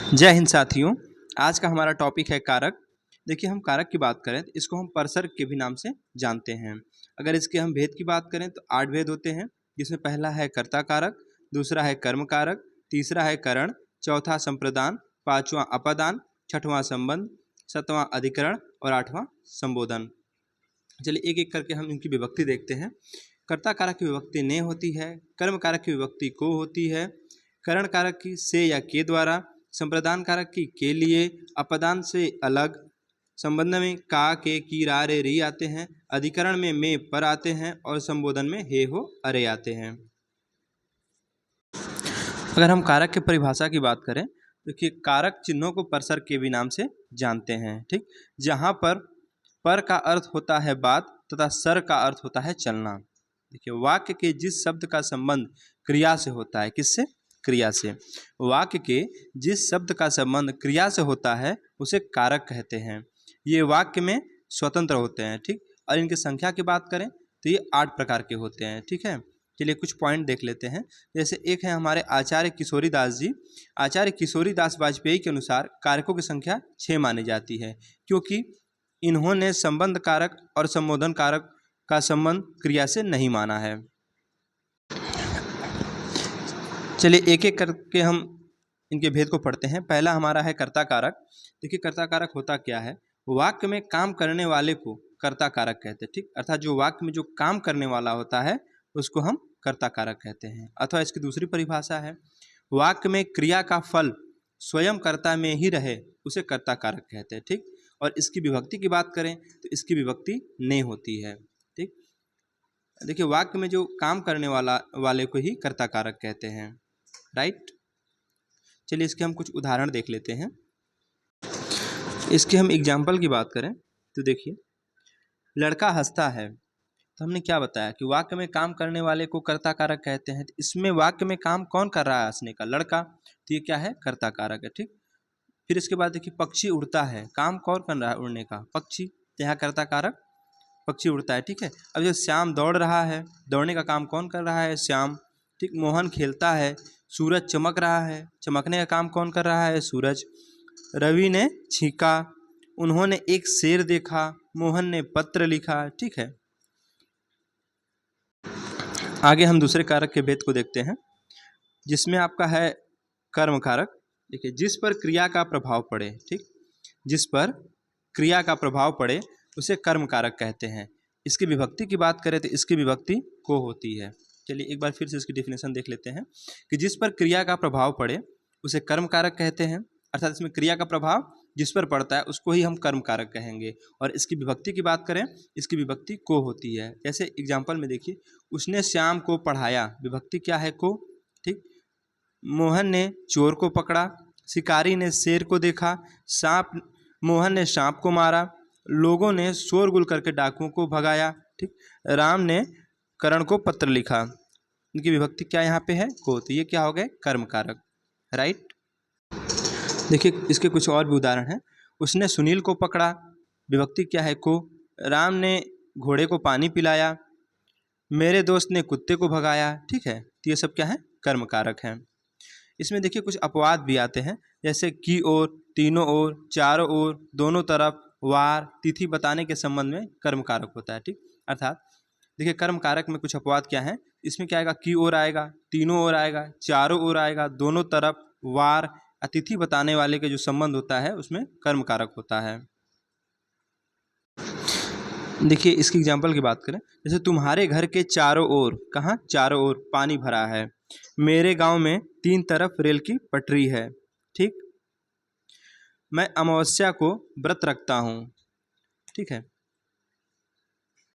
जय हिंद साथियों। आज का हमारा टॉपिक है कारक। देखिए, हम कारक की बात करें तो इसको हम परसर्ग के भी नाम से जानते हैं। अगर इसके हम भेद की बात करें तो 8 भेद होते हैं, जिसमें पहला है कर्ता कारक, दूसरा है कर्म कारक, तीसरा है करण, चौथा संप्रदान, पांचवा अपदान, छठवां संबंध, सातवां अधिकरण और आठवां संबोधन। चलिए एक एक करके हम इनकी विभक्ति देखते हैं। कर्ता कारक की विभक्ति ने होती है, कर्म कारक की विभक्ति को होती है, करण कारक की से या के द्वारा, संप्रदान कारक की के लिए, अपदान से अलग, संबंध में का के की रा रे री आते हैं, अधिकरण में पर आते हैं और संबोधन में हे हो अरे आते हैं। अगर हम कारक की परिभाषा की बात करें तो कि कारक चिन्हों को परसर्ग के भी नाम से जानते हैं। ठीक, जहाँ पर का अर्थ होता है बात तथा सर का अर्थ होता है चलना। देखिए, वाक्य के जिस शब्द का संबंध क्रिया से होता है, किससे? क्रिया से। वाक्य के जिस शब्द का संबंध क्रिया से होता है उसे कारक कहते हैं। ये वाक्य में स्वतंत्र होते हैं। ठीक, और इनकी संख्या की बात करें तो ये 8 प्रकार के होते हैं। ठीक है, चलिए कुछ पॉइंट देख लेते हैं। जैसे एक है हमारे आचार्य किशोरीदास जी। आचार्य किशोरीदास वाजपेयी के अनुसार कारकों की संख्या 6 मानी जाती है, क्योंकि इन्होंने संबंध कारक और संबोधन कारक का संबंध क्रिया से नहीं माना है। चलिए एक एक करके हम इनके भेद को पढ़ते हैं। पहला हमारा है कर्ता कारक। देखिए, कर्ता कारक होता क्या है? वाक्य में काम करने वाले को कर्ता कारक कहते हैं। ठीक, अर्थात जो वाक्य में जो काम करने वाला होता है उसको हम कर्ता कारक कहते हैं। अथवा इसकी दूसरी परिभाषा है, वाक्य में क्रिया का फल स्वयं कर्ता में ही रहे उसे कर्ता कारक कहते हैं। ठीक, और इसकी विभक्ति की बात करें तो इसकी विभक्ति ने होती है। ठीक, देखिए वाक्य में जो काम करने वाले को ही कर्ता कारक कहते हैं। राइट, चलिए इसके हम कुछ उदाहरण देख लेते हैं। इसके हम एग्जाम्पल की बात करें तो देखिए, लड़का हंसता है, तो हमने क्या बताया कि वाक्य में काम करने वाले को कर्ता कारक कहते हैं। तो इसमें वाक्य में काम कौन कर रहा है? हंसने का, लड़का, तो ये क्या है? कर्ता कारक है। ठीक, फिर इसके बाद देखिए, पक्षी उड़ता है, काम कौन कर रहा है? उड़ने का, पक्षी, तो यहाँ कर्ता कारक पक्षी उड़ता है। ठीक है, अब जो श्याम दौड़ रहा है, दौड़ने का काम कौन कर रहा है? श्याम। ठीक, मोहन खेलता है, सूरज चमक रहा है, चमकने का काम कौन कर रहा है? सूरज। रवि ने छींका, उन्होंने एक शेर देखा, मोहन ने पत्र लिखा। ठीक है, आगे हम दूसरे कारक के भेद को देखते हैं, जिसमें आपका है कर्म कारक। देखिए, जिस पर क्रिया का प्रभाव पड़े, ठीक, जिस पर क्रिया का प्रभाव पड़े उसे कर्म कारक कहते हैं। इसकी विभक्ति की बात करें तो इसकी विभक्ति को होती है। चलिए एक बार फिर से इसकी डेफिनेशन देख लेते हैं कि जिस पर क्रिया का प्रभाव पड़े उसे कर्म कारक कहते हैं। अर्थात इसमें क्रिया का प्रभाव जिस पर पड़ता है उसको ही हम कर्म कारक कहेंगे। और इसकी विभक्ति की बात करें, इसकी विभक्ति को होती है। जैसे एग्जाम्पल में देखिए, उसने श्याम को पढ़ाया, विभक्ति क्या है? को। ठीक, मोहन ने चोर को पकड़ा, शिकारी ने शेर को देखा, मोहन ने सांप को मारा, लोगों ने शोरगुल करके डाकुओं को भगाया। ठीक, राम ने करण को पत्र लिखा। इनकी विभक्ति क्या यहाँ पे है? को, तो ये क्या हो गए? कर्म कारक। राइट, देखिए इसके कुछ और भी उदाहरण हैं। उसने सुनील को पकड़ा, विभक्ति क्या है? को। राम ने घोड़े को पानी पिलाया, मेरे दोस्त ने कुत्ते को भगाया। ठीक है, तो ये सब क्या है? कर्म कारक हैं। इसमें देखिए कुछ अपवाद भी आते हैं, जैसे की ओर, तीनों ओर, चारों ओर, दोनों तरफ, वार, तिथि बताने के संबंध में कर्म कारक होता है। ठीक, अर्थात देखिए कर्म कारक में कुछ अपवाद क्या है? इसमें क्या आएगा? की ओर आएगा, तीनों ओर आएगा, चारों ओर आएगा, दोनों तरफ, वार, अतिथि बताने वाले के जो संबंध होता है उसमें कर्म कारक होता है। देखिए इसकी एग्जाम्पल की बात करें, जैसे तुम्हारे घर के चारों ओर, कहाँ? चारों ओर पानी भरा है, मेरे गांव में 3 तरफ रेल की पटरी है। ठीक, मैं अमावस्या को व्रत रखता हूँ। ठीक है,